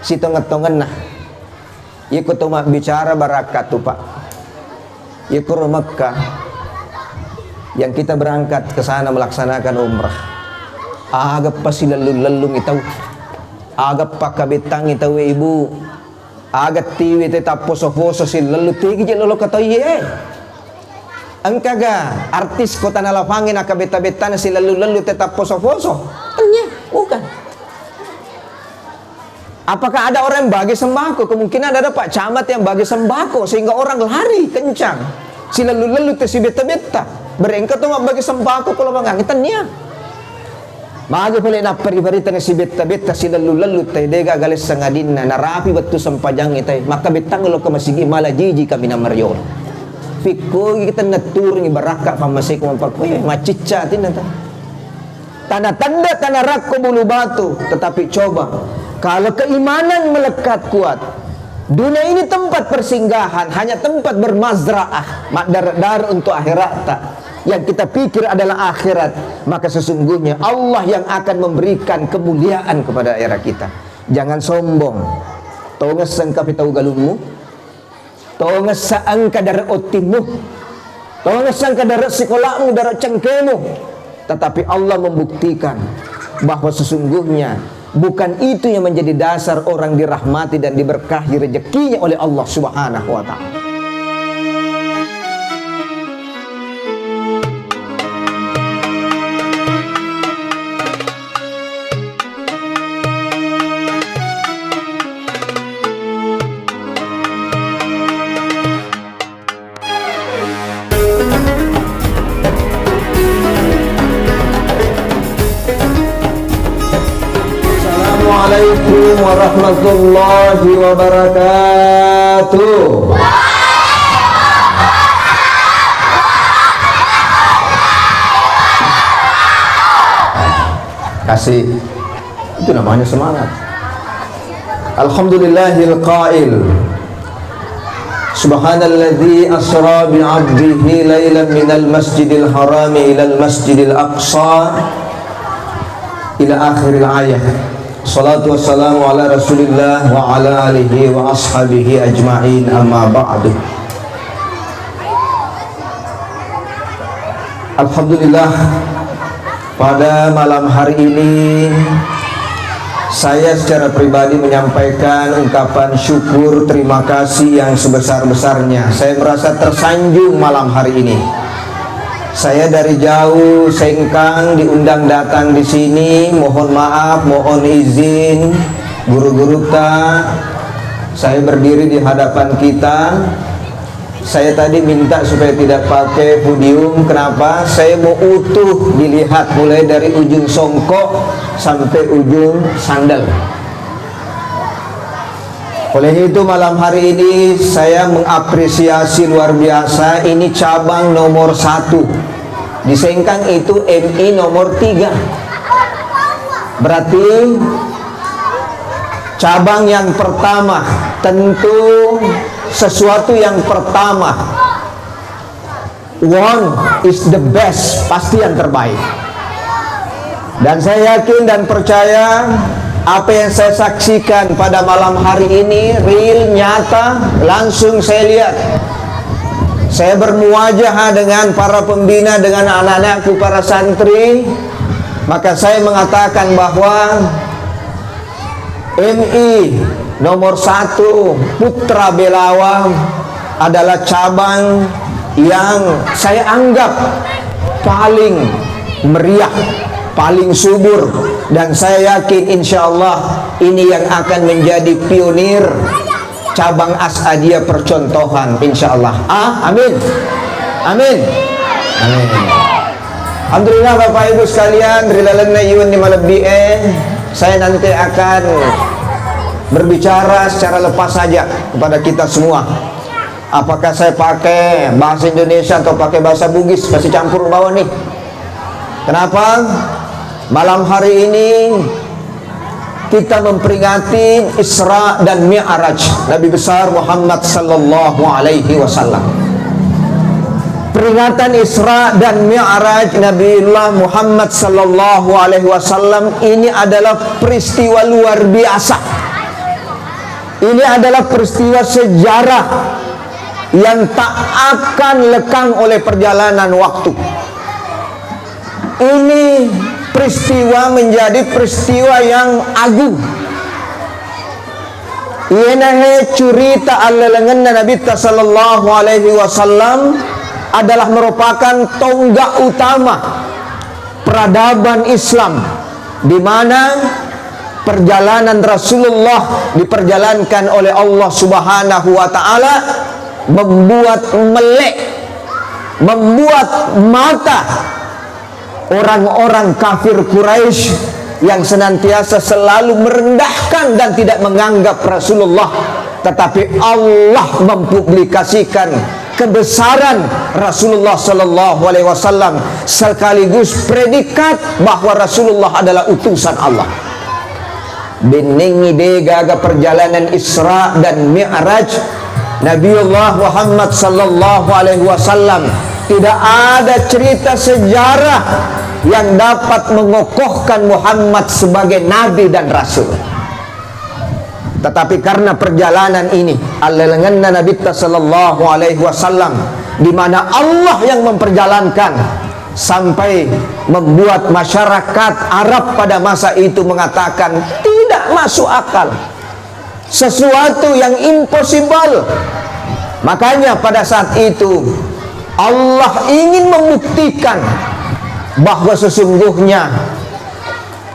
si tongen-tongen nah. Iku tuma bicara barakat tuh Pak. Iku Mekah yang kita berangkat ke sana melaksanakan umrah. Agak pasti lalu-lalu itau. Agak pakabitang itau ibu. Agak tiwi tetap poso-poso si lalu tigi je lolo kata ye. Engkaga artis kota nalapangin akabeta-betana si lalu-lalu tetap poso-poso. Enya, bukan. Apakah ada orang yang bagi sembako? Kemungkinan ada Pak Camat yang bagi sembako sehingga orang lari kencang. Si lalu-lalu si beta-beta. Berengka tuh bagi sembako kalau mangangitannya. Bagi boleh nak peri-peri si beta-beta si lalu-lalu teh dega galis sangadina narapi batu sempajang itu. Maka betang lo ke masigi malah jiji kami namariol. Fikko kita ngatur ni baraka pamasik mampakoy macica tinata. Tanda-tanda tanah rakko bulu batu, tetapi coba kalau keimanan melekat kuat, dunia ini tempat persinggahan, hanya tempat bermazra'ah, dar untuk akhirat tak. Yang kita pikir adalah akhirat, maka sesungguhnya Allah yang akan memberikan kemuliaan kepada era kita. Jangan sombong. Tonges sangka pitau galungmu, tonges sangka darah otimu, tonges sangka darah sekolahmu, darah cengkemu. Tetapi Allah membuktikan bahwa sesungguhnya bukan itu yang menjadi dasar orang dirahmati dan diberkahi rezekinya oleh Allah Subhanahu wa ta'ala. Assalamualaikum warahmatullahi wabarakatuh. Kasih itu namanya semangat. Alhamdulillahil qail Subhanalladzi asra bi'abdihi lailan minal masjidil harami ilal masjidil aqsa ila akhiril ayat. Salatu wassalamu ala rasulillah wa ala alihi wa ashabihi ajma'in, amma ba'du. Alhamdulillah, pada malam hari ini saya secara pribadi menyampaikan ungkapan syukur terima kasih yang sebesar-besarnya. Saya merasa tersanjung malam hari ini. Saya dari jauh Sengkang diundang datang di sini. Mohon maaf, mohon izin guru-guru ta. Saya berdiri di hadapan kita. Saya tadi minta supaya tidak pakai podium. Kenapa? Saya mau utuh dilihat mulai dari ujung songkok sampai ujung sandal. Oleh itu malam hari ini saya mengapresiasi luar biasa. Ini cabang nomor 1 di Sengkang, itu MI nomor 3. Berarti cabang yang pertama, tentu sesuatu yang pertama. One is the best, pasti yang terbaik. Dan saya yakin dan percaya apa yang saya saksikan pada malam hari ini real, nyata, langsung saya lihat. Saya bermuajahah dengan para pembina, dengan anak-anakku, para santri. Maka saya mengatakan bahwa MI nomor 1 Putra Belawa adalah cabang yang saya anggap paling meriah, paling subur, dan saya yakin insya Allah ini yang akan menjadi pionir cabang Asadiyah percontohan insya Allah. Amin. Amin. Amin. Alhamdulillah Bapak Ibu sekalian, rilalana yun ni malabie. Saya nanti akan berbicara secara lepas saja kepada kita semua. Apakah saya pakai bahasa Indonesia atau pakai bahasa Bugis, masih campur bawah nih. Kenapa? Malam hari ini kita memperingati Isra dan Mi'raj Nabi besar Muhammad sallallahu alaihi wasallam. Peringatan Isra dan Mi'raj Nabiullah Muhammad sallallahu alaihi wasallam ini adalah peristiwa luar biasa. Ini adalah peristiwa sejarah yang tak akan lekang oleh perjalanan waktu. Ini peristiwa menjadi peristiwa yang agung. Ienahe cerita alalangan Nabi sallallahu alaihi wasallam adalah merupakan tonggak utama peradaban Islam, di mana perjalanan Rasulullah diperjalankan oleh Allah Subhanahu wa taala, membuat melek, membuat mata orang-orang kafir Quraisy yang senantiasa selalu merendahkan dan tidak menganggap Rasulullah, tetapi Allah mempublikasikan kebesaran Rasulullah sallallahu alaihi wasallam sekaligus predikat bahwa Rasulullah adalah utusan Allah. Beningi gaga perjalanan Isra dan Mi'raj Nabiullah Muhammad sallallahu alaihi wasallam, tidak ada cerita sejarah yang dapat mengokohkan Muhammad sebagai nabi dan rasul. Tetapi karena perjalanan ini alalangan Nabi sallallahu alaihi wasallam, di mana Allah yang memperjalankan, sampai membuat masyarakat Arab pada masa itu mengatakan tidak masuk akal, sesuatu yang impossible. Makanya pada saat itu Allah ingin membuktikan bahwa sesungguhnya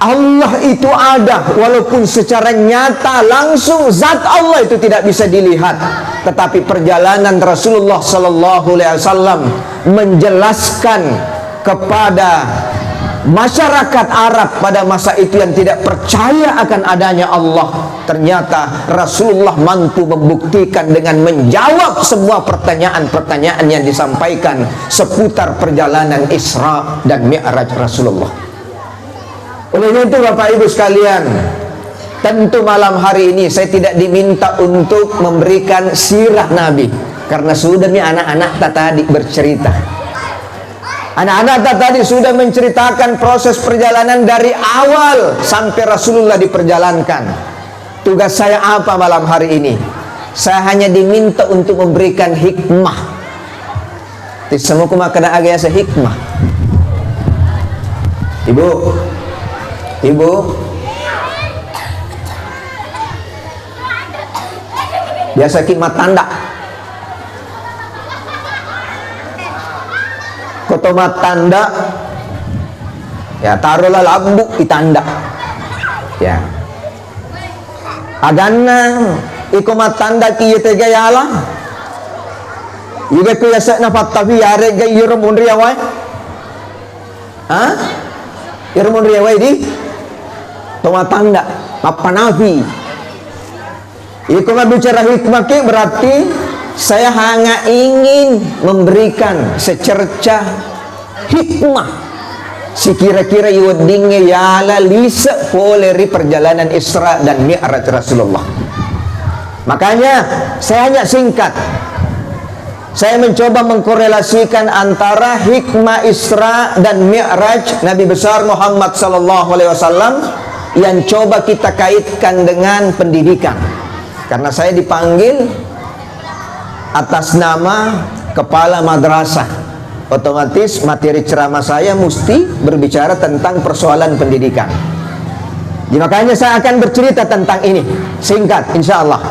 Allah itu ada, walaupun secara nyata langsung zat Allah itu tidak bisa dilihat, tetapi perjalanan Rasulullah sallallahu alaihi wasallam menjelaskan kepada masyarakat Arab pada masa itu yang tidak percaya akan adanya Allah, ternyata Rasulullah mampu membuktikan dengan menjawab semua pertanyaan-pertanyaan yang disampaikan seputar perjalanan Isra dan Mi'raj Rasulullah. Oleh itu Bapak Ibu sekalian, tentu malam hari ini saya tidak diminta untuk memberikan sirah Nabi, karena sudah nih anak-anak tadi bercerita. Anak-anak tadi sudah menceritakan proses perjalanan dari awal sampai Rasulullah diperjalankan. Tugas saya apa malam hari ini? Saya hanya diminta untuk memberikan hikmah. Semua kumakana agaya sehikmah. Ibu, biasa hikmah tanda. Kotomat tanda, ya taruhlah lambuk di tanda, ya. Agana ikomat tanda kiye tegayala, juga kuyasak na patabi yare gay yurmun riyawai, yurmun riyawai di tomat tanda apa nabi. Ikomat bicara hikmah ke berarti saya hanya ingin memberikan secerca hikmah si kira-kira iwadingnya yala lisa poleri perjalanan Isra dan Mi'raj Rasulullah. Makanya saya hanya singkat, saya mencoba mengkorelasikan antara hikmah Isra dan Mi'raj Nabi besar Muhammad sallallahu alaihi wasallam yang coba kita kaitkan dengan pendidikan, karena saya dipanggil atas nama kepala madrasah, otomatis materi ceramah saya mesti berbicara tentang persoalan pendidikan. Jadi makanya saya akan bercerita tentang ini singkat insya Allah.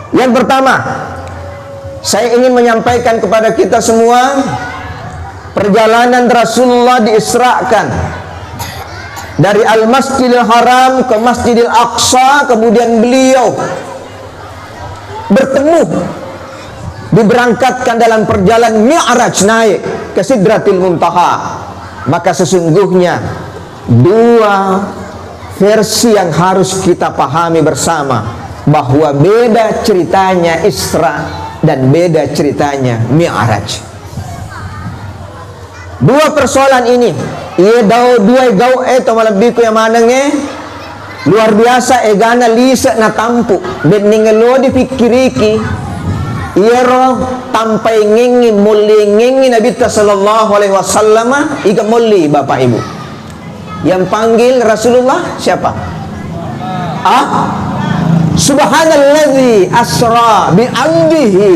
Yang pertama, saya ingin menyampaikan kepada kita semua perjalanan Rasulullah diisrakan dari Al-Masjidil Haram ke Masjidil Aqsa, kemudian beliau bertemu, diberangkatkan dalam perjalanan Mi'raj naik ke Sidratil Muntaha. Maka sesungguhnya dua versi yang harus kita pahami bersama, bahwa beda ceritanya Isra dan beda ceritanya Mi'raj. Dua persoalan ini, ia dua gau malabiko yang manangnya luar biasa egana lisa na tampu bening lo dipikiriki iero tampai ngengi muli ngengi Nabi sallallahu alaihi wasallam iga muli. Bapak Ibu, yang panggil Rasulullah siapa? Subhanalladzi asra bi 'abdihi.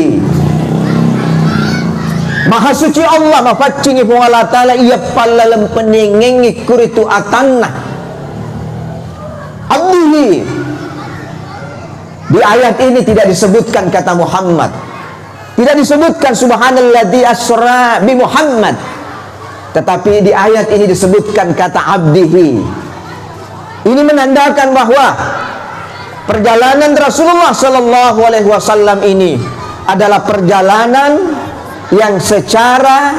Maha suci Allah mafacingi pun Allah Ta'ala ia palalem peningeng kuritu atanna abdihi. Di ayat ini tidak disebutkan kata Muhammad, tidak disebutkan subhanalladzi asra bi Muhammad, tetapi di ayat ini disebutkan kata abdihi. Ini menandakan bahwa perjalanan Rasulullah Sallallahu Alaihi Wasallam ini adalah perjalanan yang secara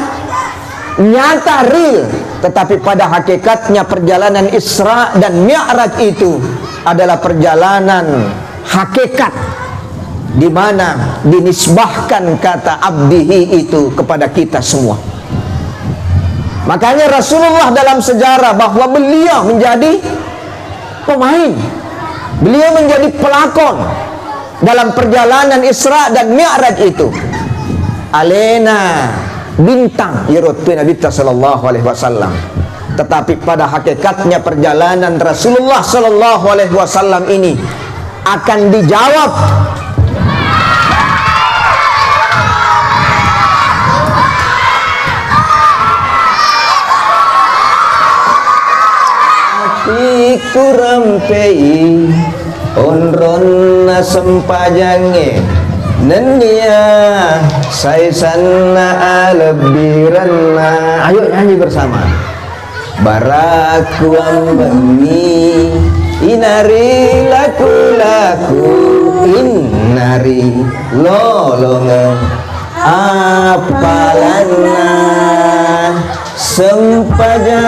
nyata real, tetapi pada hakikatnya perjalanan Isra dan Mi'raj itu adalah perjalanan hakikat, di mana dinisbahkan kata abdihi itu kepada kita semua. Makanya Rasulullah dalam sejarah bahwa beliau menjadi pemain, beliau menjadi pelakon dalam perjalanan Isra dan Mi'raj itu. Alena bintang Yurutwi Nabi Sallallahu Alaihi Wasallam, tetapi pada hakikatnya perjalanan Rasulullah Sallallahu Alaihi Wasallam ini akan dijawab api kurampei onronna sempajange nenia saisanna alebiranna. Ayo nyanyi bersama. Baraku ambani inari laku inari lolongan apalana sempajange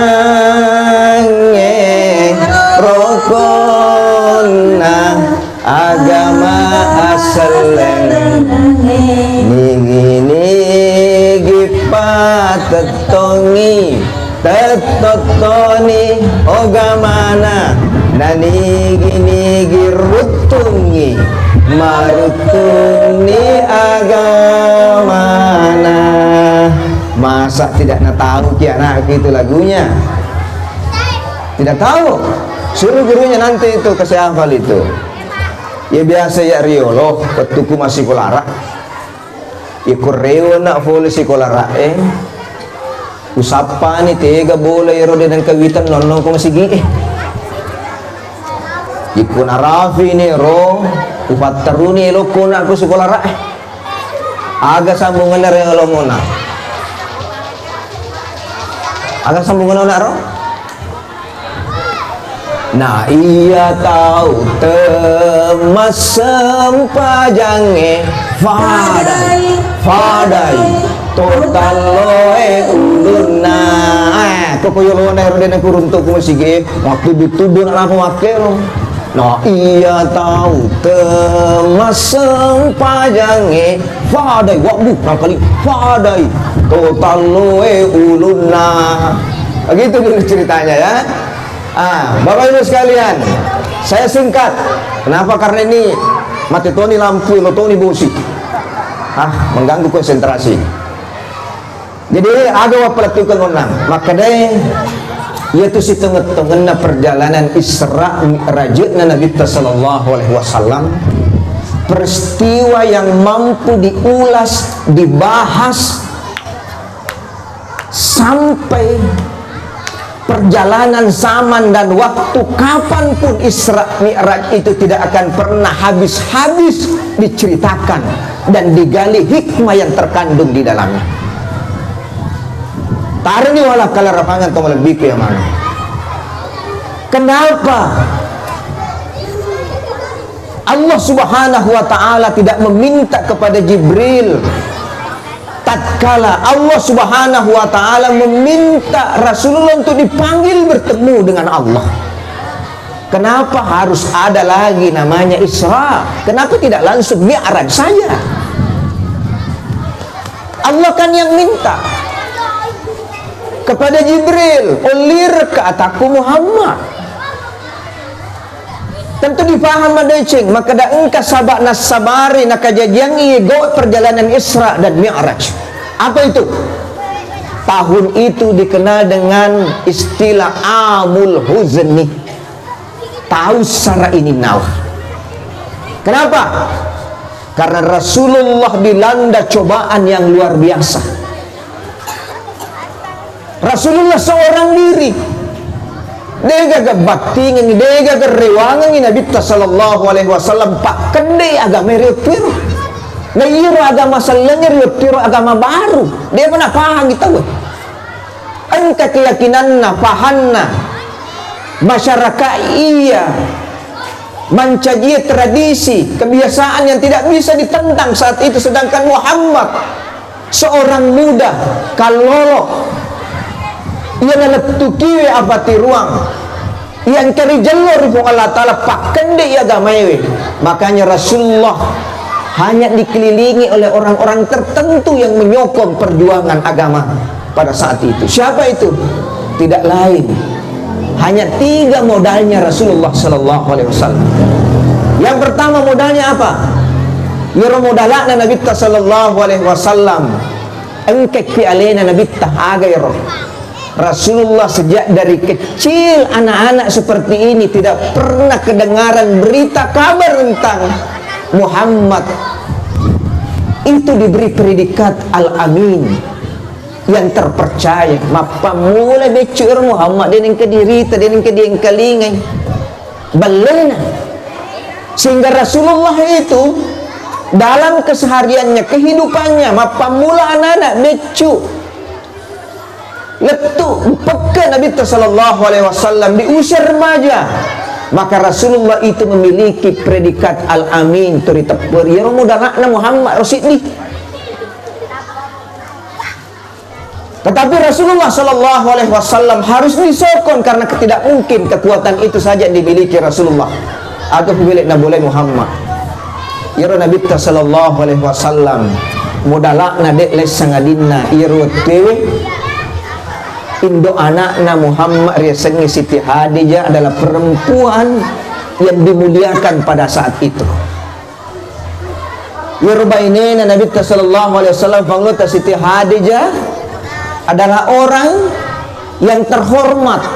rokona agama asaleng nigi patetongi tetotoni ogamana nanigi rutungi marutuni agamana. Masa tidak tahu kianak itu lagunya? Tidak tahu. Suruh gurunya nanti itu kasih hafal itu. Ya biasa ya Rio loh, petuku masih kolara. Ya koreo nak follow si kolara usapa ni tega boleh rode dan kawitan nonong ko masih gi Ikun arafi ni ro upat teruni lo kuna aku si kolara aga sambungan dari alomona. Aga sambungan na ro. Nah ia tahu temas sempajange fadai total loe uluna kokoyo lo na rode na kurunto ko sige waktu dituduh na apa wake lo. Nah ia tahu temas sempajange fadai wakbu kali fadai total loe uluna. Begitu dulu ceritanya ya. Bapak Ibu sekalian, saya singkat. Kenapa? Karena ini mati toni lampu, lo toni bosi. Mengganggu konsentrasi. Jadi ada pelatukan onang. Maka deh, yaitu si tengah-tengah perjalanan Isra Mi'raj Nabi Sallallahu Alaihi Wasallam. Peristiwa yang mampu diulas, dibahas sampai perjalanan zaman dan waktu kapanpun Isra Mi'raj itu tidak akan pernah habis-habis diceritakan dan digali hikmah yang terkandung di dalamnya. Tarini walah kala rapangan kau lebih ke yang mana? Kenapa Allah Subhanahu wa Ta'ala tidak meminta kepada Jibril tatkala Allah Subhanahu wa Ta'ala meminta Rasulullah untuk dipanggil bertemu dengan Allah? Kenapa harus ada lagi namanya Isra? Kenapa tidak langsung Mi'raj saja? Allah kan yang minta kepada Jibril, ulir ke ataku Muhammad. Tentu dipaham madecing, maka da engka sabak nas sabari nak kejadian go perjalanan Isra dan Mi'raj. Apa itu? Tahun itu dikenal dengan istilah Amul Huzni. Tahu secara ini nawah. Kenapa? Karena Rasulullah dilanda cobaan yang luar biasa. Rasulullah seorang diri. Dega ke bakti ngini, dega ke rewangan ngini Nabi sallallahu alaihi wasallam pak kende agama riutiro. Na iro agama salanya riutiro agama baru. Dia mana paham kita we. Angka keyakinanna, pahanna, masyarakat iya mencajia tradisi, kebiasaan yang tidak bisa ditentang saat itu. Sedangkan Muhammad seorang muda kalolo ia naletukiwe abati ruang yang kari jalur pun Allah Ta'ala pakan dia agama ini. Makanya Rasulullah hanya dikelilingi oleh orang-orang tertentu yang menyokong perjuangan agama pada saat itu. Siapa itu? Tidak lain, hanya 3 modalnya Rasulullah Sallallahu Alaihi Wasallam. Yang pertama modalnya apa? Yoro modalakna Nabi Sallallahu Alaihi Wasallam engkek fi alena Nabi aga yoro. Rasulullah sejak dari kecil anak-anak seperti ini tidak pernah kedengaran berita kabar tentang Muhammad. Itu diberi predikat Al-Amin, yang terpercaya. Mapa mulai becur Muhammad dia yang kedirita, dia yang keding kalingai balena. Sehingga Rasulullah itu dalam kesehariannya, kehidupannya, mapa mula anak-anak becu letu peka Nabi sallallahu alaihi wasallam di usia remaja. Maka Rasulullah itu memiliki predikat Al-Amin, turi tepur ya modalakna Muhammad Rasidni. Tetapi Rasulullah sallallahu alaihi wasallam harus disokong karena tidak mungkin kekuatan itu saja dimiliki Rasulullah. Atau pemilik boleh Muhammad. Ya Nabi sallallahu alaihi wasallam modalakna dek les sangadinna irut dewe Indo anakna Muhammad riasannya Siti Khadijah adalah perempuan yang dimuliakan pada saat itu. Yurbainena Nabi sallallahu alaihi wasallam panglota Siti Khadijah adalah orang yang terhormat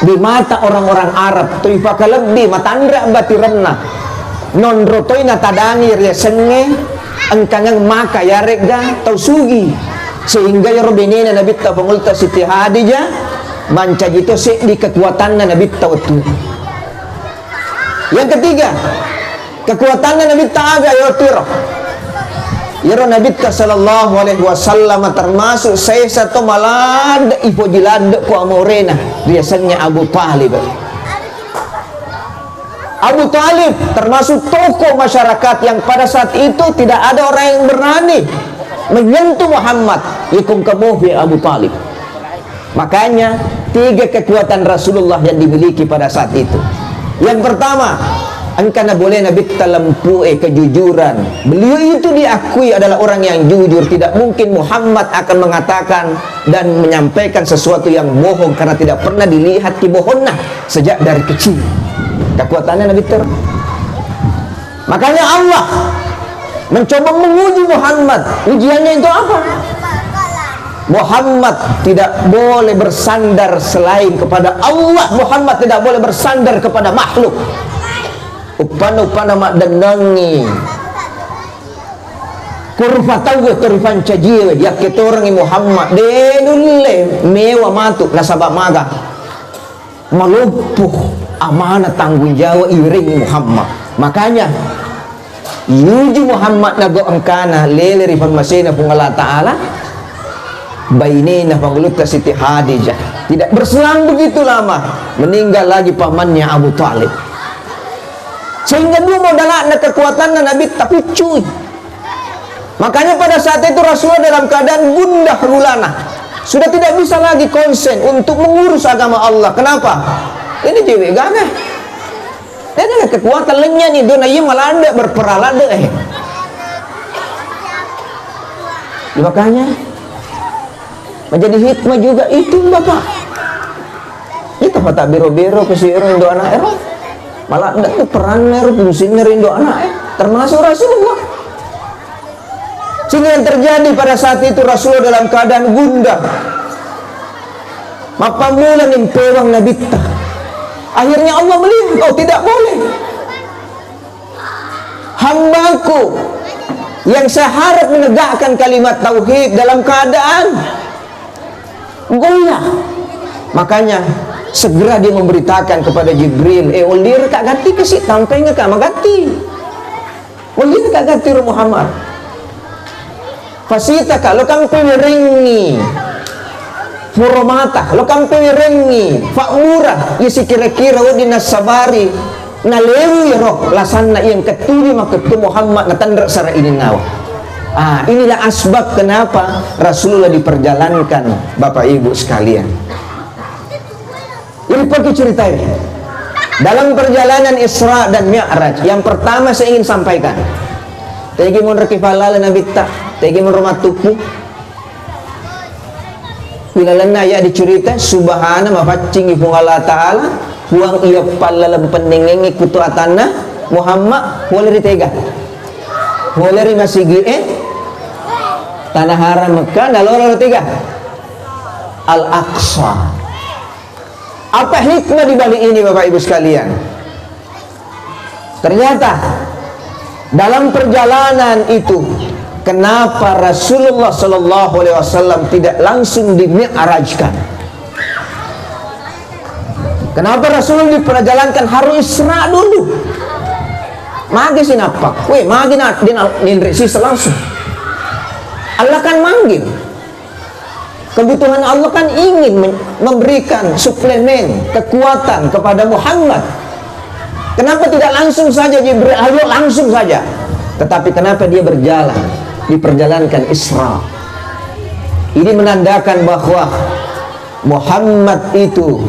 di mata orang-orang Arab. Tuifaka lebih matandra batiranna non rotoina tadangi riasannya engkangang maka yaregda tausugi. Sehingga ya robinina Nabi ta pangulta Siti Khadijah manca gitu sih di kekuatannya Nabi ta itu. Yang ketiga, kekuatannya Nabi ta aga yotiro. Ya Nabi ta sallallahu alaihi wasallam termasuk saya satu malad ipo jilad ku amorena biasanya Abu Talib. Abu Talib termasuk tokoh masyarakat yang pada saat itu tidak ada orang yang berani menyentuh Muhammad. Ikum kamu Abu Talib. Makanya 3 kekuatan Rasulullah yang dimiliki pada saat itu. Yang pertama, engkana boleh Nabi talampue kejujuran. Beliau itu diakui adalah orang yang jujur. Tidak mungkin Muhammad akan mengatakan dan menyampaikan sesuatu yang bohong karena tidak pernah dilihat kibohonna sejak dari kecil. Kekuatannya Nabi Makanya Allah mencoba menguji Muhammad. Ujiannya itu apa? Muhammad tidak boleh bersandar selain kepada Allah. Muhammad tidak boleh bersandar kepada makhluk. Upana-upana mak dendangi kurva tahu kurvan cajiwe ya kita orang Muhammad denule mewa matu nasabah maga melumpuh amanah tanggung jawab iring Muhammad. Makanya yuji Muhammad nago angkana lele rifan masina pung Allah Ta'ala bainina panguluta Siti Khadijah tidak berselang begitu lama meninggal lagi pamannya Abu Talib. Sehingga dua modalakna kekuatan Nabi tapi cuy. Makanya pada saat itu Rasulullah dalam keadaan gundah gulana, sudah tidak bisa lagi konsen untuk mengurus agama Allah. Kenapa? Ini cewek gagah. Ini ada kekuatan lenyap nih, dona iya malanda berperalada Makanya menjadi hikmah juga itu Bapak. Itu kata biro-biro kesirin do anak malah ada tuh peran fungsinya rindu anak termasuk Rasulullah. Sehingga yang terjadi pada saat itu Rasulullah dalam keadaan gundah. Mapamula nimpewang nabita. Akhirnya Allah melihat, oh tidak boleh. aku yang seharap menegakkan kalimat tauhid dalam keadaan goyah. Makanya segera dia memberitakan kepada Jibril, ulir kak gati kasih tampai nggak kak magati, ulir kak gati Muhammad pasita kak lo kang pewirengi muromata lo kang pewirengi fakmura isi kira-kira di nasabari na lewi roh lasanna yang ketuli maketu Muhammad na tandra sara ini nawa. Inilah asbab kenapa Rasulullah diperjalankan, Bapak Ibu sekalian. Ini pergi cerita ini dalam perjalanan Isra dan Mi'raj. Yang pertama saya ingin sampaikan, tegi mun rekifalala nabi tak tegi mun rumah tuku bilalana ya dicerita subhana mafaccing ipung Allah Ta'ala huang iya palalam pendengengi kutu atana Muhammad boleh ditega boleh masigi tanah haram Mekah nalora tiga Al-Aqsa. Apa hikmah di balik ini Bapak Ibu sekalian? Ternyata dalam perjalanan itu kenapa Rasulullah Sallallahu Alaihi Wasallam tidak langsung dimi'rajkan? Kenapa Rasulullah diperjalankan harus Isra dulu? Magi sinapak, magi nindri sisa langsung. Allah kan manggil. Kebutuhan Allah kan ingin memberikan suplemen kekuatan kepada Muhammad. Kenapa tidak langsung saja Jibril? Ayo langsung saja. Tetapi kenapa dia berjalan? Diperjalankan Isra. Ini menandakan bahwa Muhammad itu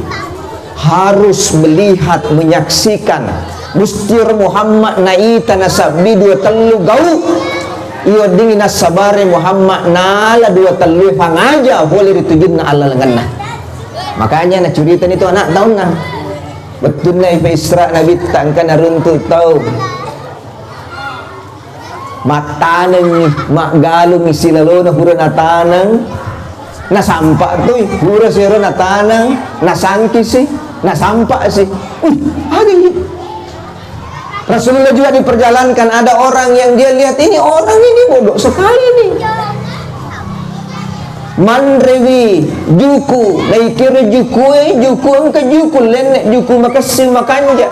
harus melihat, menyaksikan mustir Muhammad naita nasabi dua telu gau iyo dingin nasabare Muhammad nala dua telu pangaja boleh ditujun na Allah lenganna. Makanya na curitan itu anak tahun na betul na ipa Isra nabi tangkan naruntu tau matanang mak galung isilalo na pura natanang nasampa tu pura siro natanang nasangki sih nasampa sih ada Rasulullah juga diperjalankan, ada orang yang dia lihat ini orang ini bodoh sekali nih. Manrewi juku, naikir juku engke juku lenek juku makasin makanja.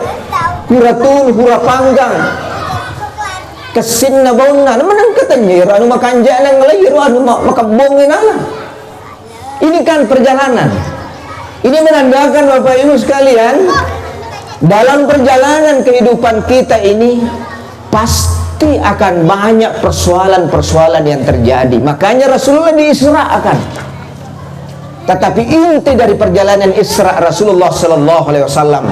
Huratun hura panggang. Kesin na bauna, naman katanya anu makanja nang layir anu makabongin ala. Ini kan perjalanan. Ini menandakan Bapak Ibu sekalian, dalam perjalanan kehidupan kita ini pasti akan banyak persoalan-persoalan yang terjadi. Makanya Rasulullah diisra'kan. Tetapi inti dari perjalanan Isra Rasulullah sallallahu alaihi wasallam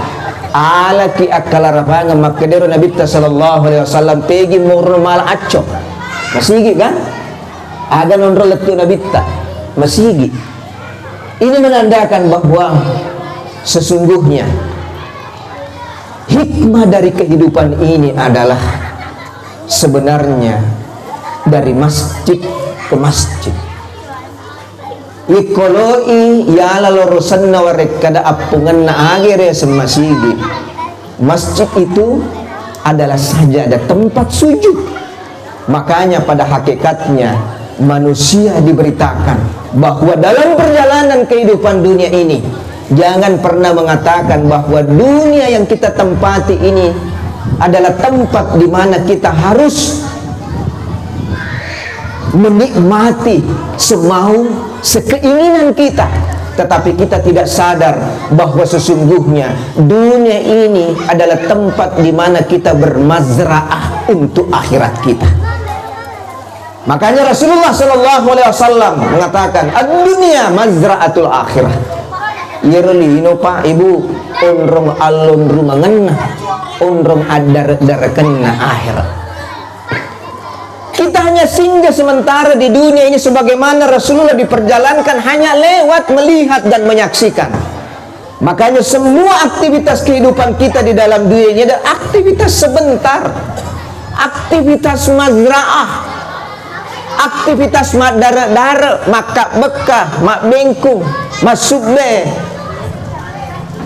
alaki akalarapanga makadero Nabi sallallahu alaihi wasallam pegi normal acco. Masigi kan? Aga nonrol letu Nabi masigi. Ini menandakan bahwa sesungguhnya hikmah dari kehidupan ini adalah sebenarnya dari masjid ke masjid. Ikoloi yala lorosan na warek kada apungan na agere semasigi. Masjid itu adalah sajadah tempat sujud. Makanya pada hakikatnya manusia diberitakan bahwa dalam perjalanan kehidupan dunia ini jangan pernah mengatakan bahwa dunia yang kita tempati ini adalah tempat di mana kita harus menikmati semau sekeinginan kita, tetapi kita tidak sadar bahwa sesungguhnya dunia ini adalah tempat di mana kita bermazra'ah untuk akhirat kita. Makanya Rasulullah Shallallahu Alaihi Wasallam mengatakan, "Ad-dunya mazra'atul akhirah." Yerli ino pak ibu onrong alon rumangan onrong adar kenna akhirat. Kita hanya singgah sementara di dunia ini sebagaimana Rasulullah diperjalankan hanya lewat melihat dan menyaksikan. Makanya semua aktivitas kehidupan kita di dalam dunia ini adalah aktivitas sebentar, aktivitas mazra'ah, aktivitas mak dara-dara, mak kak bekah, mak bengkung, mak subbe.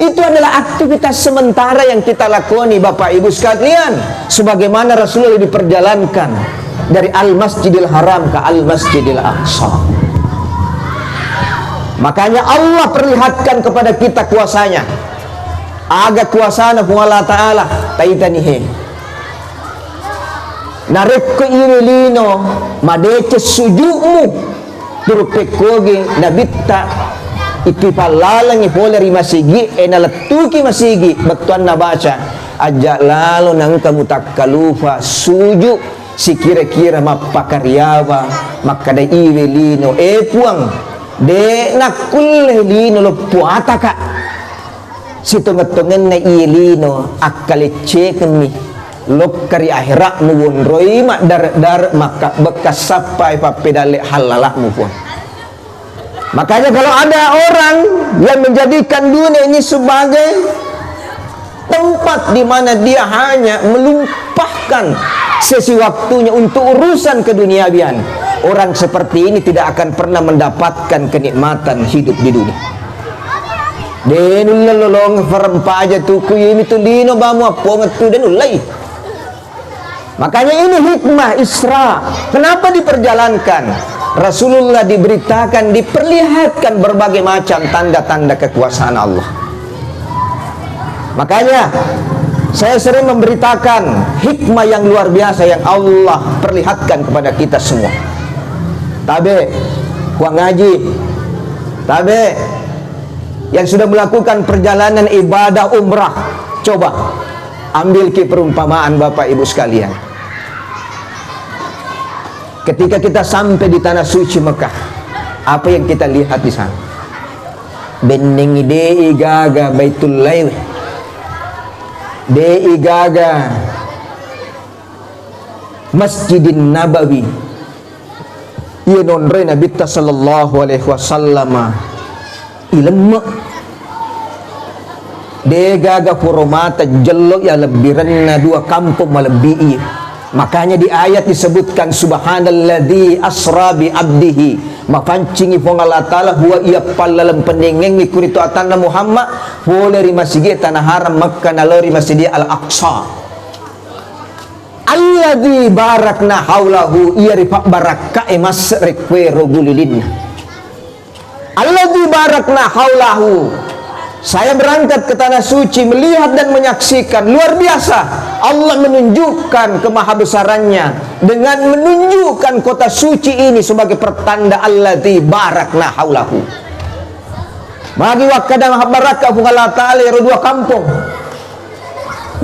Itu adalah aktivitas sementara yang kita lakoni Bapak Ibu sekalian, sebagaimana Rasulullah diperjalankan dari Al-Masjidil Haram ke Al-Masjidil Aqsa. Makanya Allah perlihatkan kepada kita kuasanya. Aga kuasana pun Allah Ta'ala taitanihe. Narek ko iwelino madeke sujumu turupekoge nabitta ipipalalang ipoleri masigi enalatuki masigi baktuan nabaca aja lalu nang kamu tak kalufa suju si kira-kira mapakaryawa makada iwelino puang de nakulle lino lo puata ka situnget-tunget na ielino akaleceken mi lok kari akhirat mu wonroi mak dar maka bekas sampai papedale halalak mu pun. Makanya kalau ada orang yang menjadikan dunia ini sebagai tempat di mana dia hanya melumpahkan sesi waktunya untuk urusan keduniawian, orang seperti ini tidak akan pernah mendapatkan kenikmatan hidup di dunia. Denul lolong farempa aja tuku ini tu dino bamu apa metu denul lai. Makanya ini hikmah Isra. Kenapa diperjalankan? Rasulullah diberitakan, diperlihatkan berbagai macam tanda-tanda kekuasaan Allah. Makanya saya sering memberitakan hikmah yang luar biasa yang Allah perlihatkan kepada kita semua. Tabe, kuang ngaji, tabe yang sudah melakukan perjalanan ibadah umrah, coba ambil ki perumpamaan Bapak Ibu sekalian. Ketika kita sampai di tanah suci Mekah, apa yang kita lihat di sana? Bening dei gaga Baitul Lail, dei gaga Masjidin Nabawi. Ia nonre Nabi sallallahu alaihi wasallam ilmu de gaga puromata jello ya lebiranna dua kampung malebii. Makanya di ayat disebutkan subhanalladzi asra bi abdihi mapancingi pong Allah Ta'ala huwa iya palalam peningeng ni kurito atana Muhammad huleri masjid tanah haram Makkah nalori masjid Al-Aqsa alladzi barakna haulahu iya rifa baraka emas rekwe rogulilin alladzi barakna haulahu. Saya berangkat ke tanah suci melihat dan menyaksikan luar biasa. Allah menunjukkan kemahabesarannya dengan menunjukkan kota suci ini sebagai pertanda alladzi barakna haulahu. Bagi wakada mahabaraka Allah Ta'ala dua kampung.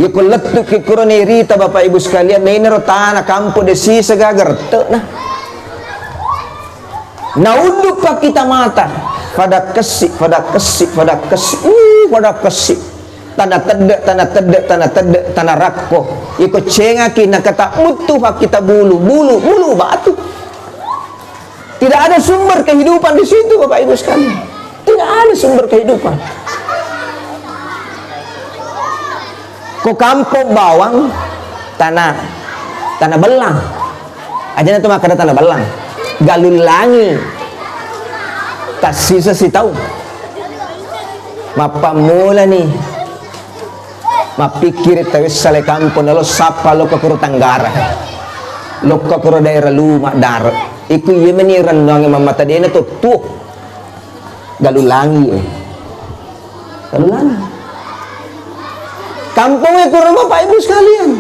Yakul letuk ki kurone rita Bapak Ibu sekalian menero tanah kampung desi segagar nah. Nauduk pak kita mata pada kesik pada kesik tanah tedek tanah rakko ikut cengaki nak kata mutu pak kita bulu batu. Tidak ada sumber kehidupan di situ Bapak Ibu sekalian, tidak ada sumber kehidupan. Ko kampung bawang tanah belang aja nanti makan tanah belang galul langi kasih sesi tahu mapamula nih mapikir tawis sale kampung lo sapa lo ke kuru Tanggara lo ke kuru daerah Lumak Dar iku yemeni rendang mama tadi ini tuh galul langi kampungnya kurang Bapak Ibu sekalian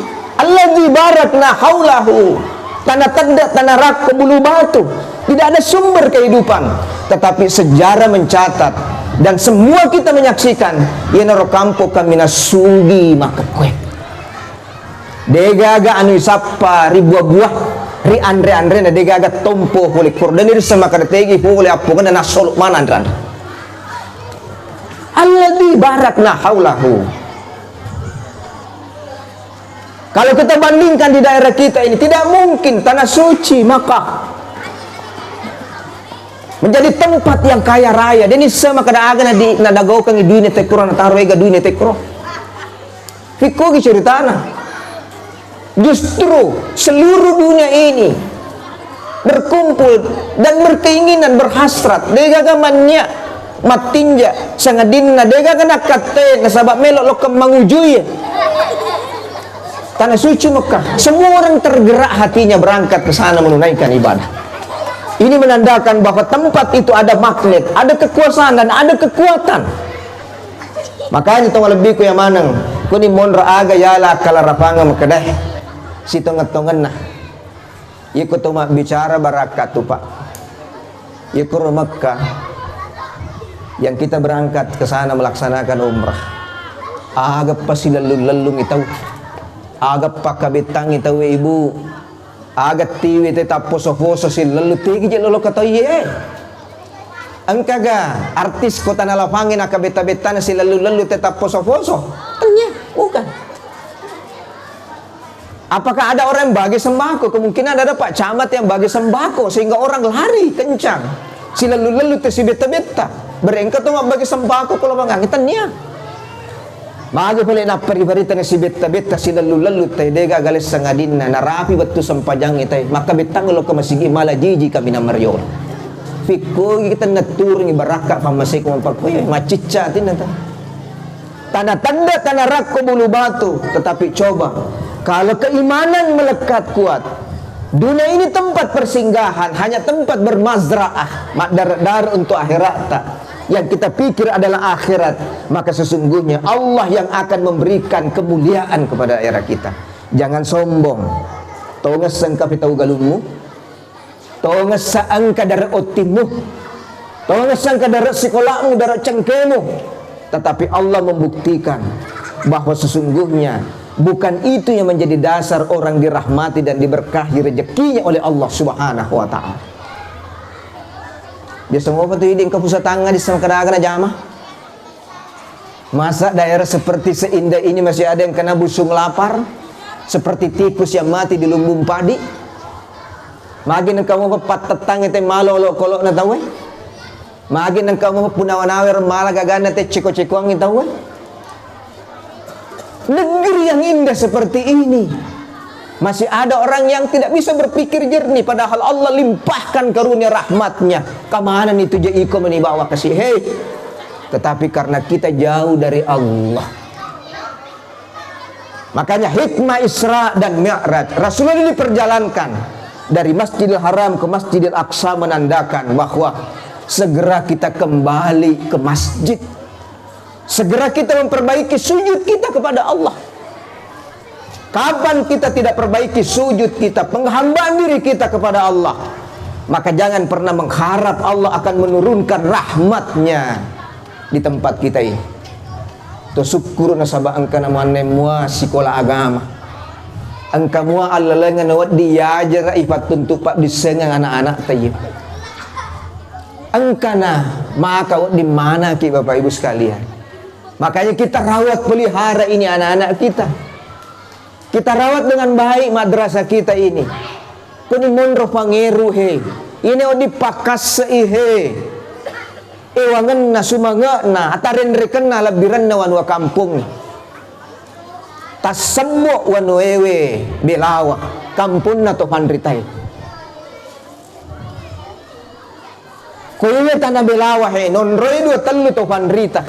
alladzi barakna haulahu tanah tenda, tanah rak, bulu batu. Tidak ada sumber kehidupan. Tetapi sejarah mencatat dan semua kita menyaksikan ia naro kampo kamina sugi maka kue. Degaga anu isapa ribuah buah ri andre na degaga tompo huli kurdan iri sama kada tegi huli apungan na nasol mana andre. Alladzi barakna haulahu. Kalau kita bandingkan di daerah kita ini, tidak mungkin tanah suci Makkah menjadi tempat yang kaya raya. Dan ini sama kada aga di nadagaw kang dunia tekro na tarwega dunia tekro. Fikogi ceritana. Justru seluruh dunia ini berkumpul dan berkeinginan berhasrat degagamannya matinja sangadinna dega kana katte nasabab melok lokam mangujui tanah suci Mekah. Semua orang tergerak hatinya berangkat ke sana menunaikan ibadah. Ini menandakan bahwa tempat itu ada magnet, ada kekuasaan dan ada kekuatan. Makanya tong lebih ku yang manang kuni monra aga yala kalarapanga makadah si tongan nah ikut toma bicara barakat tu Pak ikut Mekah yang kita berangkat ke sana melaksanakan umrah agak pasti lalu itau agak pakabitang itau ibu agak tiwi tetap poso-poso si lalu tigi je lolo kata ye angkaga artis kota nalapangin akabeta-betana si lalu tetap poso-poso tanya bukan. Apakah ada orang yang bagi sembako? Kemungkinan ada Pak Camat yang bagi sembako sehingga orang lari kencang si lalu si beta-beta berengkat tuh bagi sembako kalau mangangitan niya magi pala na pari-pari tan si beta-beta si lalu tay dega galis sangadinna narapi betu sampajang itay maka betang lo kamasigi malajiji kami na Mario Fiko kita natur ni baraka pamasay ko mapagpuyo macica tinata tanda-tanda tanarak ko bulu batu. Tetapi coba kalau keimanan melekat kuat, dunia ini tempat persinggahan, hanya tempat bermazra'ah, dar untuk akhirat tak. Yang kita pikir adalah akhirat, maka sesungguhnya Allah yang akan memberikan kemuliaan kepada daerah kita. Jangan sombong. Tongas sangka pitau galungmu, tongas saangka darah otimu, tongas sangka darah sekolahmu, darah cengkemu. Tetapi Allah membuktikan bahwa sesungguhnya bukan itu yang menjadi dasar orang dirahmati dan diberkahi rezekinya oleh Allah Subhanahu wa taala. Dia semua patu hiding ke pusat tangga di sana kadang-kadang jamah. Masa daerah seperti seindah ini masih ada yang kena busung lapar, seperti tikus yang mati di lumbung padi. Magin kamu pat tetang itu malo kolok na tahu. Magin kamu punawanawer malah gagana te ciko-cikoang tahu. Negeri yang indah seperti ini masih ada orang yang tidak bisa berpikir jernih, padahal Allah limpahkan karunia rahmatnya. Kemana itu jaiko menibawa kasih hei. Tetapi karena kita jauh dari Allah, makanya hikmah Isra dan Mi'raj Rasulullah diperjalankan dari Masjidil Haram ke Masjidil Aqsa menandakan bahwa segera kita kembali ke masjid. Segera kita memperbaiki sujud kita kepada Allah. Kapan kita tidak perbaiki sujud kita, penghambaan diri kita kepada Allah, maka jangan pernah mengharap Allah akan menurunkan rahmatnya di tempat kita ini. To syukur nasaba angka namane mua sekolah agama. Angka mua allalengan nawat diajar ifat tuntuk pak disengang anak-anak tayyib. Angka na maka di mana ki Bapak Ibu sekalian. Makanya kita rawat pelihara ini anak-anak kita. Kita rawat dengan baik madrasah kita ini. Kuni monro pangeru he. Ini odi pakas seihe. Ewangan na sumanga na atarin reken na labiran na wanwa kampung. Tas semua wanwewe belawa kampung na to pandritay. Kuya tanah belawa he nonroy dua telu to pandrita.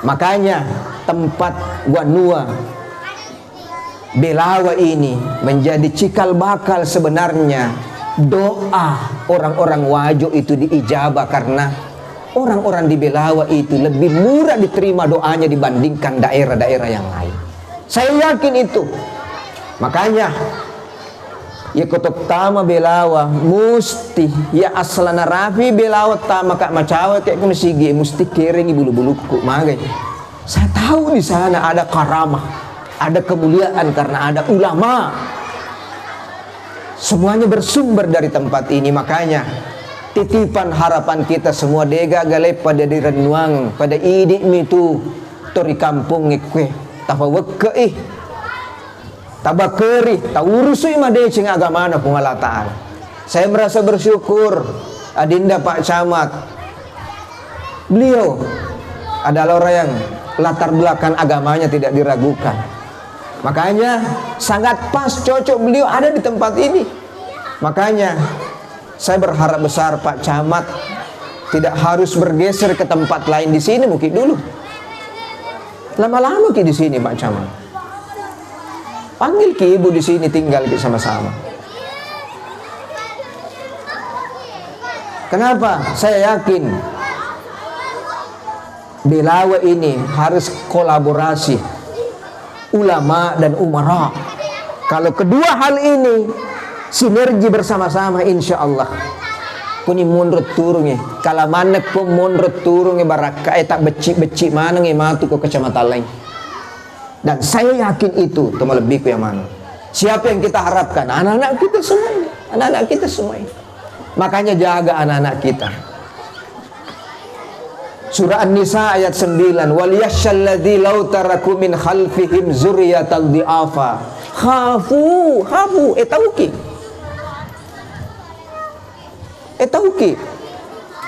Makanya tempat Wanua Belawa ini menjadi cikal bakal sebenarnya doa orang-orang Wajo itu diijabah karena orang-orang di Belawa itu lebih murah diterima doanya dibandingkan daerah-daerah yang lain. Saya yakin itu. Makanya ya kotok tama Belawa musti ya aslana rapi Belawa tama kak macawa kayak kuno sigi musti kering bulu-buluku magai. Saya tahu di sana ada karamah, ada kemuliaan karena ada ulama. Semuanya bersumber dari tempat ini. Makanya titipan harapan kita semua dega galep pada di renuang pada idik mitu tori kampung ngekwe tafaweke tabakeri taurusui madecing agama na pungalataan. Saya merasa bersyukur adinda Pak Camat. Beliau adalah orang yang latar belakang agamanya tidak diragukan. Makanya sangat pas cocok beliau ada di tempat ini. Makanya saya berharap besar Pak Camat Tidak harus bergeser ke tempat lain, di sini mungkin dulu. Lama-lama ki di sini Pak Camat. Panggil ki ibu di sini, tinggal ki sama-sama. Kenapa? Saya yakin Belawa ini harus kolaborasi ulama dan umara. Kalau kedua hal ini sinergi bersama-sama, insya Allah kuni mundur turungi. Kalau mana ko mundur turungi baraka tak becik-becik mana ngi matu ko kecamatan lain. Dan saya yakin itu teman lebih yang mana. Siapa yang kita harapkan? Anak-anak kita semua ini. Anak-anak kita semua ini. Makanya jaga anak-anak kita. Surah An-Nisa ayat 9. Wal yakhshal ladzi law taraku min khalfihim dzurriyyatan dhi'afa. Khafu tauki. Tauki.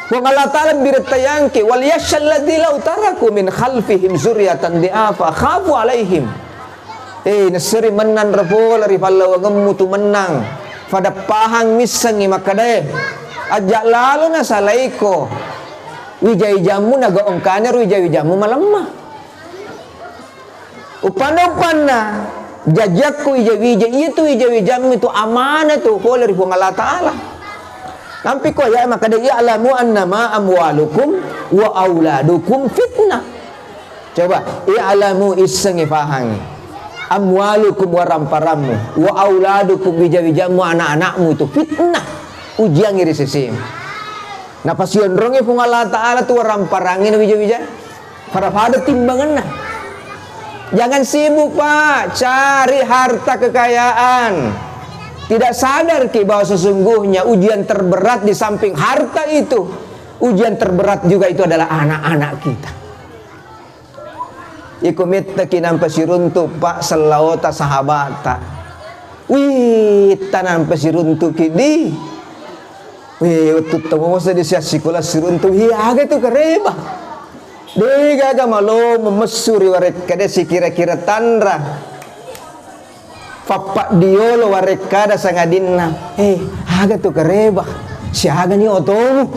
Wa Allah Ta'ala biratayangki wal yakhshal ladzi law taraku min khalfihim dzurriyyatan dhi'afa khafu alaihim. Nasri menan rapol rifalla wa gamutu menang. Pada pahang misangi makade. Ajak lalu na salaiko. Wijay jamu naga ongkanya wijay jamu malamma. Upana jajakku wijay itu wijay jamu itu amanah tuh oleh Allah Ta'ala. Nampi ko ya maka dia alamu annama amwalukum wa auladukum fitnah. Coba i'lamu isengi fahangi. Amwalukum wa ramparamu wa auladukum wijay-wijamu anak-anakmu itu fitnah. Ujian ngiri sesim. Nah pas yondrongi pung Allah Ta'ala tuh ramparangin wijay-wijay. Pada timbangan nah. Jangan sibuk Pak cari harta kekayaan. Tidak sadar ki bahwa sesungguhnya ujian terberat di samping harta itu, ujian terberat juga itu adalah anak-anak kita. Ikumit takinam pasiruntu Pak selawata sahabata. Wih tanam pasiruntu kidi. Wih utut temu masa di sekolah siruntu hiaga itu kereba. Dega gamalo memesuri waret kada si kira-kira tandra. Papa diolo warek kada sangadinna. Haga tu kereba. Si haga ni otomu.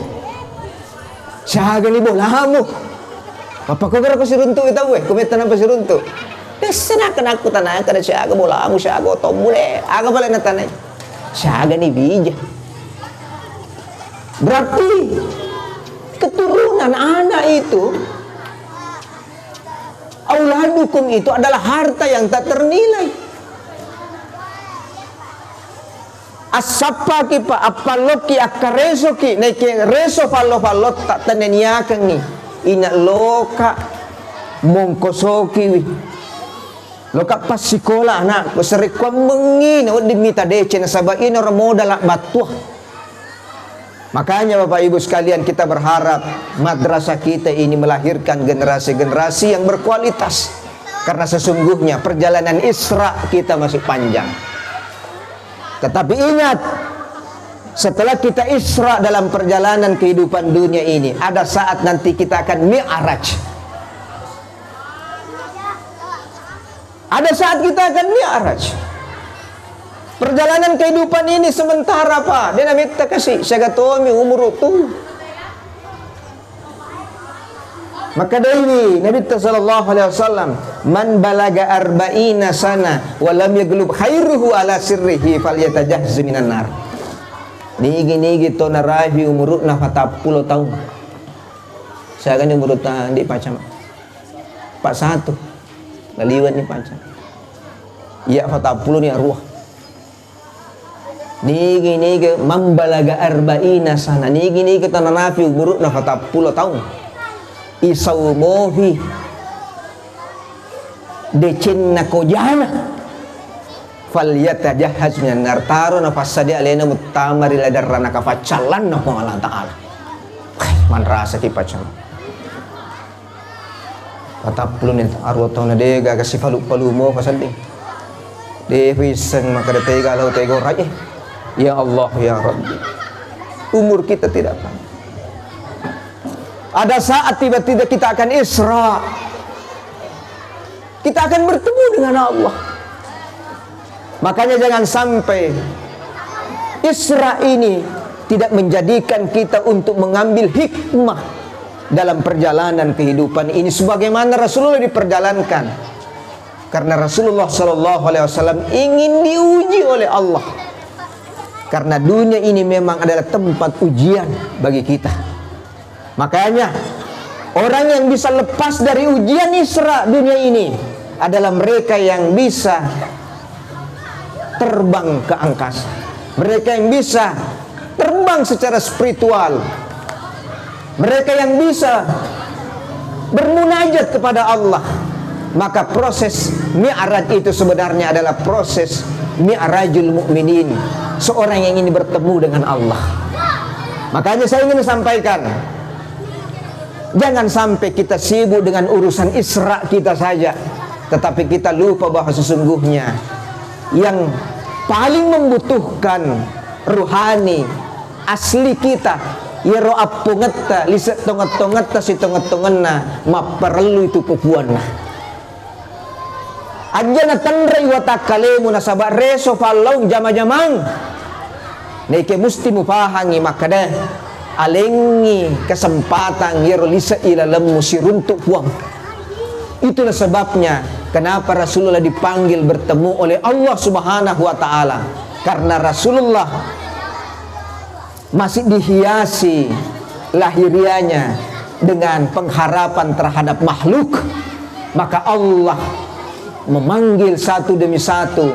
Si haga ni bolamu. Papa ko gara ko siruntu ita we. Kumita na pa siruntu. Desana kana ko tanay kada si haga bolamu, si haga otomu le. Aga pala na tanay. Si haga ni bija. Berarti keturunan anak itu, auladukum itu adalah harta yang tak ternilai. Asapa ki pa apaloki akareso ki neke reso fallo tak taneniakan ni ina loka mongkosoki wi loka pas sikola anak besari kwa mengin o dimita dece na sabain orang modal batuah. Makanya Bapak Ibu sekalian kita berharap madrasah kita ini melahirkan generasi-generasi yang berkualitas, karena sesungguhnya perjalanan Isra kita masih panjang. Tetapi ingat, setelah kita Isra dalam perjalanan kehidupan dunia ini, ada saat nanti kita akan Mi'raj. Ada saat kita akan Mi'raj. Perjalanan kehidupan ini sementara Pak. Dia namita kasih syagatomi umur itu. Maka dari Nabi sallallahu alaihi wasallam, man balaga arba'ina sana wa lam yaglub khairuhu ala sirrihi falyatajahz minan nar. Nigi to narahi umurna 40 tahun. Saya kan umur di pacam. Pak satu. Laliwan ni pacam. Ya 40 ni arwah. Nigi man balaga arba'ina sana. Nigi to narahi umurna 40 tahun. Isaumohi decenna kojana falyatajahhaz minan nar taruna fasadi alaina mutamari ladarrana kafacalan na Allah Ta'ala. Man rasa ki pacam 40 ni arwah tahun de gaga si palu mo pasandi de wiseng maka de tega lau tego rai. Ya Allah ya Rabbi, umur kita tidak panjang. Ada saat tiba-tiba kita akan Isra. Kita akan bertemu dengan Allah. Makanya jangan sampai Isra ini tidak menjadikan kita untuk mengambil hikmah dalam perjalanan kehidupan ini sebagaimana Rasulullah diperjalankan. Karena Rasulullah Shallallahu Alaihi Wasallam ingin diuji oleh Allah. Karena dunia ini memang adalah tempat ujian bagi kita. Makanya orang yang bisa lepas dari ujian Isra dunia ini adalah mereka yang bisa terbang ke angkasa. Mereka yang bisa terbang secara spiritual. Mereka yang bisa bermunajat kepada Allah. Maka proses Mi'raj itu sebenarnya adalah proses Mi'rajul Mu'minin, seorang yang ingin bertemu dengan Allah. Makanya saya ingin sampaikan, jangan sampai kita sibuk dengan urusan Isra kita saja, tetapi kita lupa bahwa sesungguhnya yang paling membutuhkan ruhani asli kita yero apungetta liset tonget-tongetta si tonget-tongenna maperlu itu pupuanna ajana tandrai watakalemu nasabak reso fallaung jama-jamang neke musti mupahangi makada alengi kesempatan yero lisa ilalemu si runtuk puang. Itulah sebabnya kenapa Rasulullah dipanggil bertemu oleh Allah Subhanahu wa Ta'ala, karena Rasulullah masih dihiasi lahirianya dengan pengharapan terhadap makhluk. Maka Allah memanggil satu demi satu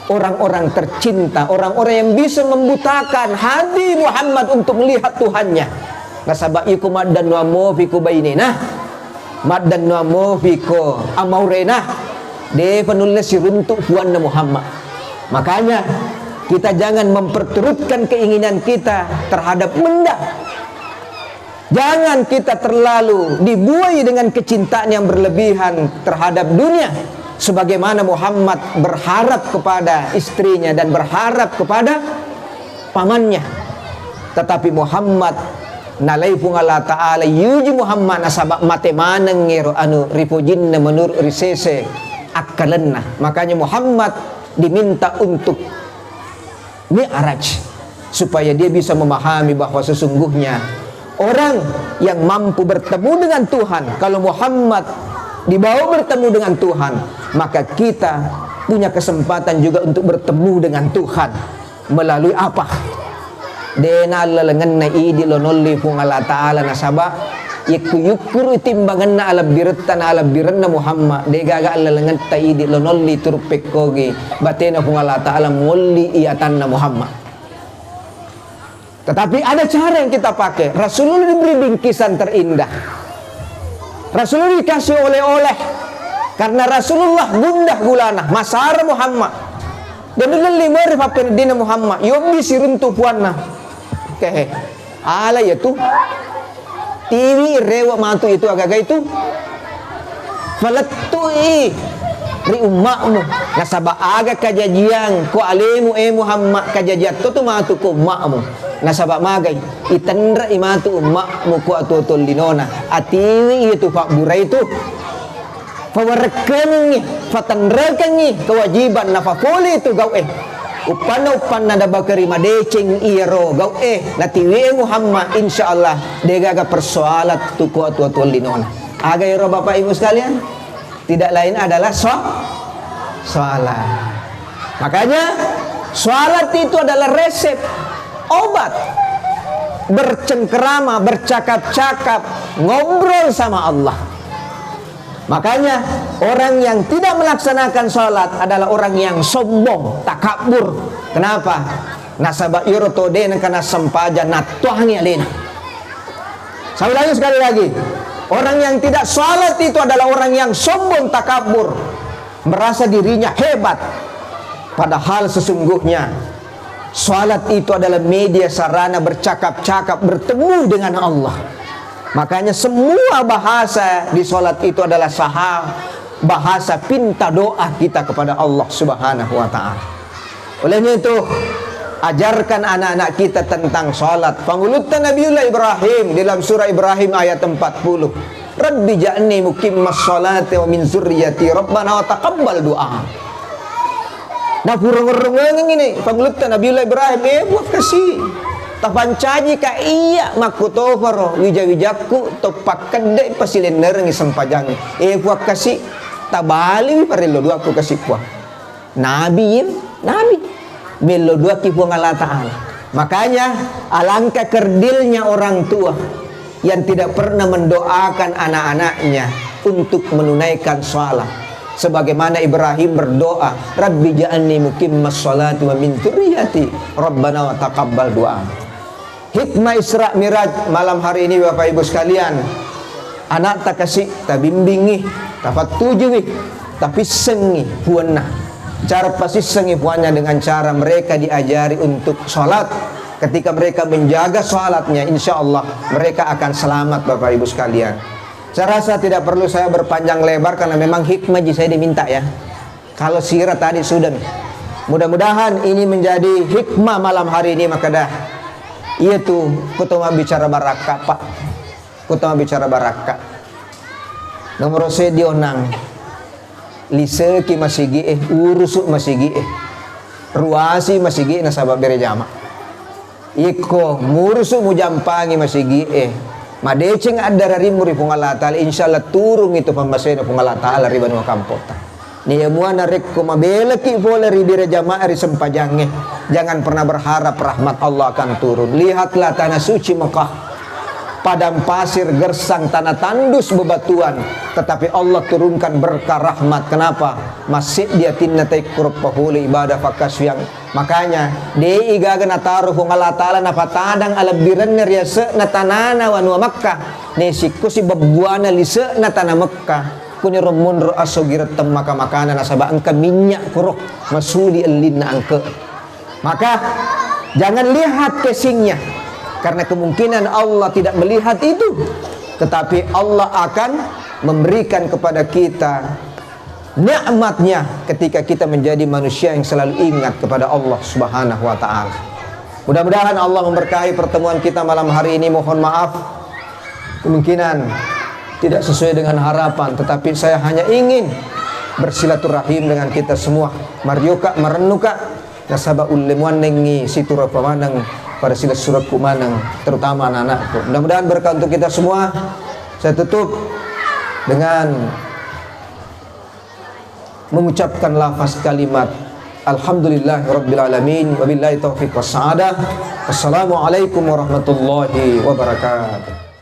orang-orang tercinta, orang-orang yang bisa membutakan hati Muhammad untuk melihat Tuhannya. Nasabaiku maddan wa mufiku bainina maddan wa mufiku amaurena de penulis si runtuk puanna Muhammad. Makanya kita jangan memperturutkan keinginan kita terhadap benda. Jangan kita terlalu dibuai dengan kecintaan yang berlebihan terhadap dunia, sebagaimana Muhammad berharap kepada istrinya dan berharap kepada pamannya. Tetapi Muhammad nalaipung Allah Ta'ala yuji Muhammad nasabak mate maneng ngero anu ripojinna menurut risese akalenna. Makanya Muhammad diminta untuk Mi'raj supaya dia bisa memahami bahwa sesungguhnya orang yang mampu bertemu dengan Tuhan, kalau Muhammad dibawa bertemu dengan Tuhan, maka kita punya kesempatan juga untuk bertemu dengan Tuhan melalui apa? Dena lalengan na idi lonolli pung Allah Ta'ala nasaba yukuru timbangan na alabiretan na alabiran na Muhammad de gaga lalengan ta idi lonolli turpek kogi batena pung Allah Ta'ala mulli iatan na Muhammad. Tetapi ada cara yang kita pakai. Rasulullah diberi bingkisan terindah, Rasulullah dikasih oleh-oleh, karena Rasulullah gundah gulana masar Muhammad dan lima rifapen dina Muhammad yobi siruntu puanna kehe ala yaitu TV rewa mantu itu agak itu falatui ri ummakmu nasaba aga kajajian ko alemu Muhammad kajajiat tu matu ko ummakmu nasaba magay itandra imatu ummakmu ko atutol linona atiwi itu pak burai itu fawarkangi fatandrakangi kewajiban nafafuli itu gawe upan na dabakari madeceng iro gawe natiwi Muhammad insyaallah degaga persoalat tu ko atutol linona aga iro bapak ibu sekalian tidak lain adalah sholat. Makanya sholat itu adalah resep obat bercengkerama, bercakap-cakap, ngobrol sama Allah. Makanya orang yang tidak melaksanakan sholat adalah orang yang sombong, takabur. Kenapa? Nasaba iroto dena kana sampaja natuhangi alena. Saya ulangi sekali lagi. Orang yang tidak salat itu adalah orang yang sombong, takabur, merasa dirinya hebat. Padahal sesungguhnya salat itu adalah media sarana bercakap-cakap, bertemu dengan Allah. Makanya semua bahasa di salat itu adalah bahasa pinta doa kita kepada Allah Subhanahu wa Ta'ala. Olehnya itu, ajarkan anak-anak kita tentang salat. Pangulutan Nabiullah Ibrahim dalam surah Ibrahim ayat 40. Rabbi ja'alni muqimmas salati wa min zurriyyati rabbana wa taqabbal du'a. Nah, purung-purung ini pangulutan Nabiullah Ibrahim buat kasih. tapancaji ka iya makutofaro wija-wijaku topak kedai pasilener ngi sempajang puak kasih tabali parelo dua aku kasih puak nabi melo dua kipu Allah Ta'ala. Makanya alangkah kerdilnya orang tua yang tidak pernah mendoakan anak-anaknya untuk menunaikan sholat. Sebagaimana Ibrahim berdoa, Rabbi ja'alni muqimmas sholati wa min dzurriyyati Rabbana wa taqabbal du'a. Hikmah Isra Miraj malam hari ini Bapak Ibu sekalian, anak tak kasih tak bimbingi dapat tujuh tapi sengi puana. Cara pasti sengi puanya dengan cara mereka diajari untuk sholat. Ketika mereka menjaga sholatnya, insya Allah mereka akan selamat Bapak Ibu sekalian. Saya rasa tidak perlu saya berpanjang lebar karena memang hikmah saya diminta ya. Kalau sirah tadi sudah. Mudah-mudahan ini menjadi hikmah malam hari ini maka dah. Iya tuh, kutama bicara baraka Pak. Kutama bicara baraka. Nomor saya dionang. Liseki masigi urusuk masigi ruasi masigi nasabab berejama. Iko murusu mujampangi masigi madeceng ada dari muri Allah Ta'ala insyaallah turung itu pembasena Allah Ta'ala riban wa kampota. Nia muana rekko mabeleki boleh ridire jamaah ri sempajange. Jangan pernah berharap rahmat Allah akan turun. Lihatlah tanah suci Mekah. Padang pasir gersang tanah tandus bebatuan, tetapi Allah turunkan berkah rahmat. Kenapa? Masjid dia tinna taikur pahuli ibadah fakas yang makanya dei gaga nataruh Allah Ta'ala napatadang alabiran riasa natanana wanua Makkah nesiku si babuana lisa natana Makkah kuni romun ro asogirat temaka makanan nasaba angka minyak kurok masuli elina angke. Maka jangan lihat casingnya, karena kemungkinan Allah tidak melihat itu, tetapi Allah akan memberikan kepada kita nikmatnya ketika kita menjadi manusia yang selalu ingat kepada Allah Subhanahu wa Ta'ala. Mudah-mudahan Allah memberkahi pertemuan kita malam hari ini. Mohon maaf kemungkinan tidak sesuai dengan harapan, tetapi saya hanya ingin bersilaturahim dengan kita semua. Marioka merenuka nasaba ulemuan nengi situra pamanang pada sila surat kumanang, terutama anak-anakku. Mudah-mudahan berkah untuk kita semua. Saya tutup dengan mengucapkan lafaz kalimat Alhamdulillahirabbil alamin wabillahi taufiq wassa'adah. Wassalamualaikum warahmatullahi wabarakatuh.